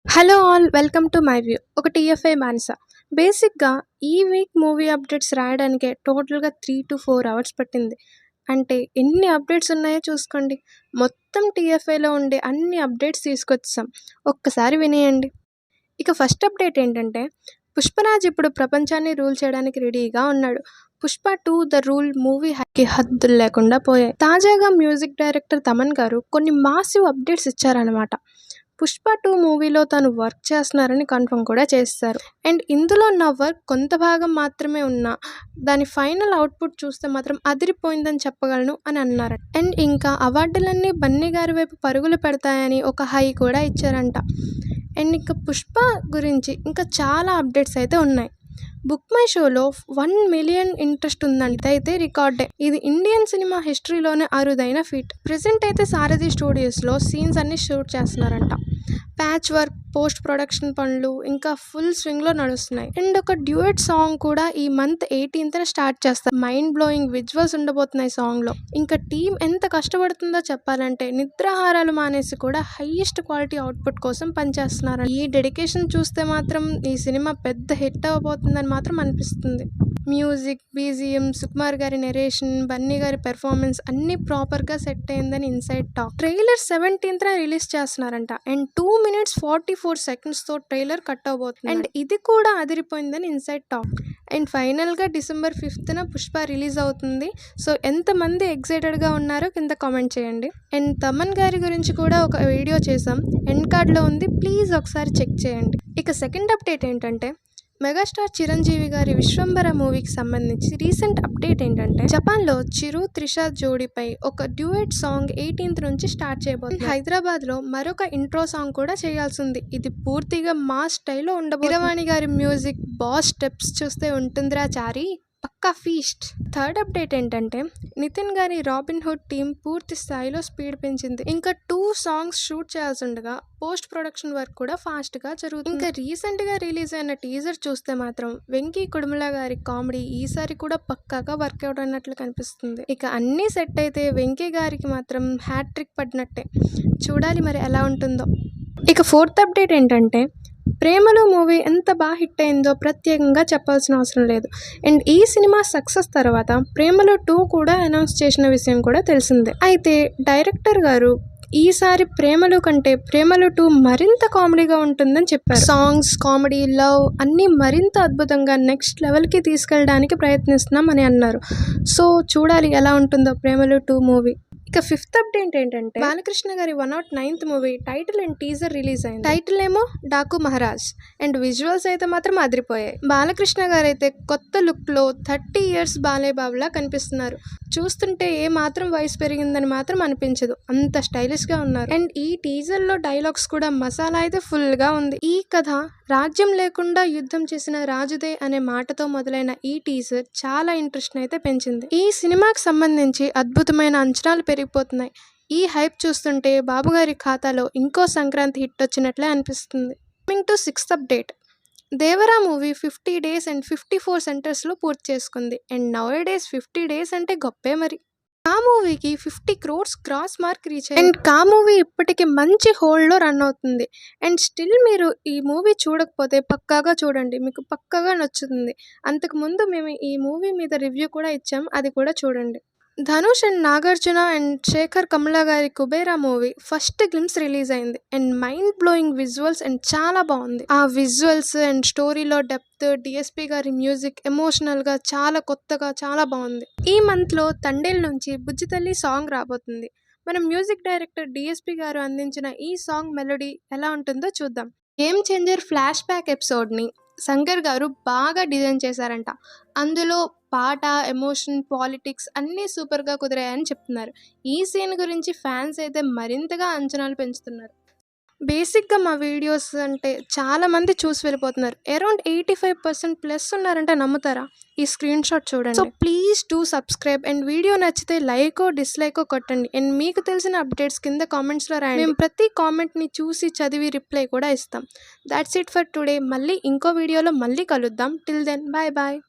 Hello all welcome to my view ఒక TFI బానిస. బేసిక్గా ఈ వీక్ మూవీ అప్డేట్స్ రాయడానికే టోటల్గా 3 to 4 hours పట్టింది. అంటే ఎన్ని అప్డేట్స్ ఉన్నాయో చూసుకోండి. మొత్తం టీఎఫ్ఐలో ఉండే అన్ని అప్డేట్స్ తీసుకొచ్చాం. ఒక్కసారి వినేయండి. ఇక ఫస్ట్ అప్డేట్ ఏంటంటే, పుష్పరాజ్ ఇప్పుడు ప్రపంచాన్ని రూల్ చేయడానికి రెడీగా ఉన్నాడు. పుష్ప 2 ద రూల్ మూవీకి హద్దులు లేకుండా పోయాయి. తాజాగా మ్యూజిక్ డైరెక్టర్ తమన్ గారు కొన్ని మాసివ్ అప్డేట్స్ ఇచ్చారనమాట. పుష్ప 2 మూవీలో తను వర్క్ చేస్తున్నారని కన్ఫర్మ్ కూడా చేస్తారు. అండ్ ఇందులో నా వర్క్ కొంత భాగం మాత్రమే ఉన్నా దాని ఫైనల్ అవుట్పుట్ చూస్తే మాత్రం అదిరిపోయిందని చెప్పగలను అని అన్నారు. అండ్ ఇంకా అవార్డులన్నీ బన్నీ గారి వైపు పరుగులు పెడతాయని ఒక హై కూడా ఇచ్చారంట. అండ్ ఇంకా పుష్ప గురించి ఇంకా చాలా అప్డేట్స్ అయితే ఉన్నాయి. బుక్ మై షోలో 1 million ఇంట్రెస్ట్ ఉందంటే అయితే రికార్డే. ఇది ఇండియన్ సినిమా హిస్టరీలోనే అరుదైన ఫీట్. ప్రెసెంట్ అయితే సారథి స్టూడియోస్లో సీన్స్ అన్ని షూట్ చేస్తున్నారంట. ప్యాచ్ వర్క్, పోస్ట్ ప్రొడక్షన్ పనులు ఇంకా ఫుల్ స్వింగ్లో నడుస్తున్నాయి. అండ్ ఒక డ్యూయట్ సాంగ్ కూడా ఈ మంత్ 18th స్టార్ట్ చేస్తారు. మైండ్ బ్లోయింగ్ విజువల్స్ ఉండబోతున్నాయి సాంగ్లో. ఇంకా టీం ఎంత కష్టపడుతుందో చెప్పాలంటే నిద్రాహారాలు మానేసి కూడా హైయెస్ట్ క్వాలిటీ అవుట్పుట్ కోసం పనిచేస్తున్నారు. ఈ డెడికేషన్ చూస్తే మాత్రం ఈ సినిమా పెద్ద హిట్ అవ్వబోతుందని మాత్రం అనిపిస్తుంది. మ్యూజిక్, బీజిఎం, సుకుమార్ గారి నెరేషన్, బన్నీ గారి పెర్ఫార్మెన్స్ అన్నీ ప్రాపర్గా సెట్ అయిందని inside talk. Trailer 17th release చేస్తున్నారంట. అండ్ 2 minutes 44 secondsతో ట్రైలర్ కట్ అవబోతుంది. అండ్ ఇది కూడా అదిరిపోయిందని ఇన్సైడ్ టాక్. అండ్ ఫైనల్గా December 5th పుష్ప రిలీజ్ అవుతుంది. సో ఎంతమంది ఎక్సైటెడ్గా ఉన్నారో కింద కామెంట్ చేయండి. అండ్ తమన్ గారి గురించి కూడా ఒక వీడియో చేసాం, ఎండ్ కార్డ్లో ఉంది, ప్లీజ్ ఒకసారి చెక్ చేయండి. ఇక సెకండ్ అప్డేట్ ఏంటంటే, మెగాస్టార్ చిరంజీవి గారి విశ్వంబర మూవీకి సంబంధించి రీసెంట్ అప్డేట్ ఏంటంటే, జపాన్లో చిరు త్రిష జోడీపై ఒక డ్యూయట్ సాంగ్ 18th నుంచి స్టార్ట్ చేయబోతుంది. హైదరాబాద్లో మరొక ఇంట్రో సాంగ్ కూడా చేయాల్సి ఉంది. ఇది పూర్తిగా మాస్ స్టైల్లో ఉండబోతుంది. కీరవాణి గారి మ్యూజిక్, బాస్ స్టెప్స్ చూస్తే ఉంటుందిరా చారి, పక్కా ఫీస్ట్. థర్డ్ అప్డేట్ ఏంటంటే, నితిన్ గారి రాబిన్ హుడ్ టీం పూర్తి స్థాయిలో స్పీడ్ పెంచింది. ఇంకా 2 songs షూట్ చేయాల్సి ఉండగా పోస్ట్ ప్రొడక్షన్ వర్క్ కూడా ఫాస్ట్గా జరుగుతుంది. ఇంకా రీసెంట్గా రిలీజ్ అయిన టీజర్ చూస్తే మాత్రం వెంకీ కుడుముల గారి కామెడీ ఈసారి కూడా పక్కాగా వర్కౌట్ అయినట్లు కనిపిస్తుంది. ఇక అన్నీ సెట్ అయితే వెంకీ గారికి మాత్రం హ్యాట్రిక్ పడినట్టే. చూడాలి మరి ఎలా ఉంటుందో. ఇక ఫోర్త్ అప్డేట్ ఏంటంటే, ప్రేమలు మూవీ ఎంత బాగా హిట్ అయిందో ప్రత్యేకంగా చెప్పాల్సిన అవసరం లేదు. అండ్ ఈ సినిమా సక్సెస్ తర్వాత ప్రేమలు 2 కూడా అనౌన్స్ చేసిన విషయం కూడా తెలిసిందే. అయితే డైరెక్టర్ గారు ఈసారి ప్రేమలు కంటే ప్రేమలు 2 మరింత కామెడీగా ఉంటుందని చెప్పారు. సాంగ్స్, కామెడీ, లవ్ అన్నీ మరింత అద్భుతంగా నెక్స్ట్ లెవెల్కి తీసుకెళ్ళడానికి ప్రయత్నిస్తున్నాం అని అన్నారు. సో చూడాలి ఎలా ఉంటుందో ప్రేమలు 2 మూవీ. ఇక ఫిఫ్త్ అప్డేట్ ఏంటంటే, బాలకృష్ణ గారి 109th movie title and teaser release అయింది. టైటిల్ ఏమో డాకు మహారాజ్ అండ్ విజువల్స్ అయితే మాత్రం అదిరిపోయాయి. బాలకృష్ణ గారు అయితే కొత్త లుక్లో 30 years బాలేబాబులా కనిపిస్తున్నారు. చూస్తుంటే ఏ మాత్రం వయసు పెరిగిందని మాత్రం అనిపించదు, అంత స్టైలిష్గా ఉన్నారు. అండ్ ఈ టీజర్లో డైలాగ్స్ కూడా మసాలా అయితే ఫుల్గా ఉంది. ఈ కథ రాజ్యం లేకుండా యుద్ధం చేసిన రాజుదే అనే మాటతో మొదలైన ఈ టీజర్ చాలా ఇంట్రెస్ట్ అయితే పెంచింది. ఈ సినిమాకి సంబంధించి అద్భుతమైన అంచనాలు పెరిగిపోతున్నాయి. ఈ హైప్ చూస్తుంటే బాబుగారి ఖాతాలో ఇంకో సంక్రాంతి హిట్ వచ్చినట్లే అనిపిస్తుంది. Coming to sixth update, Devara movie 50 days and 54 centersలో పూర్తి చేసుకుంది. అండ్ నౌఏడేస్ 50 days అంటే గొప్పే మరి. కా మూవీకి 50 crores గ్రాస్ మార్క్ రీచ్ అయ్యింది. అండ్ కా మూవీ ఇప్పటికి మంచి హోల్డ్లో రన్ అవుతుంది. అండ్ స్టిల్ మీరు ఈ మూవీ చూడకపోతే పక్కాగా చూడండి, మీకు పక్కాగా నచ్చుతుంది. అంతకుముందు మేము ఈ మూవీ మీద రివ్యూ కూడా ఇచ్చాం, అది కూడా చూడండి. ధనుష్ అండ్ నాగార్జున అండ్ శేఖర్ కమల గారి Kubera movie first glimpse release అయింది. And mind blowing visuals and చాలా బాగుంది. ఆ విజువల్స్ అండ్ స్టోరీలో డెప్త్, డిఎస్పి గారి మ్యూజిక్ ఎమోషనల్గా చాలా కొత్తగా చాలా బాగుంది. ఈ మంత్లో తండేల్ నుంచి బుజ్జితల్లి సాంగ్ రాబోతుంది. మన మ్యూజిక్ డైరెక్టర్ డిఎస్పి గారు అందించిన ఈ సాంగ్ మెలోడీ ఎలా ఉంటుందో చూద్దాం. గేమ్ చేంజర్ ఫ్లాష్ బ్యాక్ ఎపిసోడ్ని శంకర్ గారు బాగా డిజైన్ చేశారంట. అందులో పాట, ఎమోషన్, పాలిటిక్స్ అన్నీ సూపర్గా కుదిరాయని చెప్తున్నారు. ఈ సీన్ గురించి ఫ్యాన్స్ అయితే మరింతగా అంచనాలు పెంచుతున్నారు. బేసిక్గా మా వీడియోస్ అంటే చాలామంది చూసి వెళ్ళిపోతున్నారు. అరౌండ్ 85% ఉన్నారంటే నమ్ముతారా? ఈ స్క్రీన్ షాట్ చూడండి. So please do subscribe and video నచ్చితే లైకో డిస్లైకో కొట్టండి. అండ్ మీకు తెలిసిన అప్డేట్స్ కింద కామెంట్స్లో రాయండి. మేము ప్రతి కామెంట్ని చూసి చదివి రిప్లై కూడా ఇస్తాం. That's it for today. మళ్ళీ ఇంకో వీడియోలో మళ్ళీ కలుద్దాం. Till then bye bye.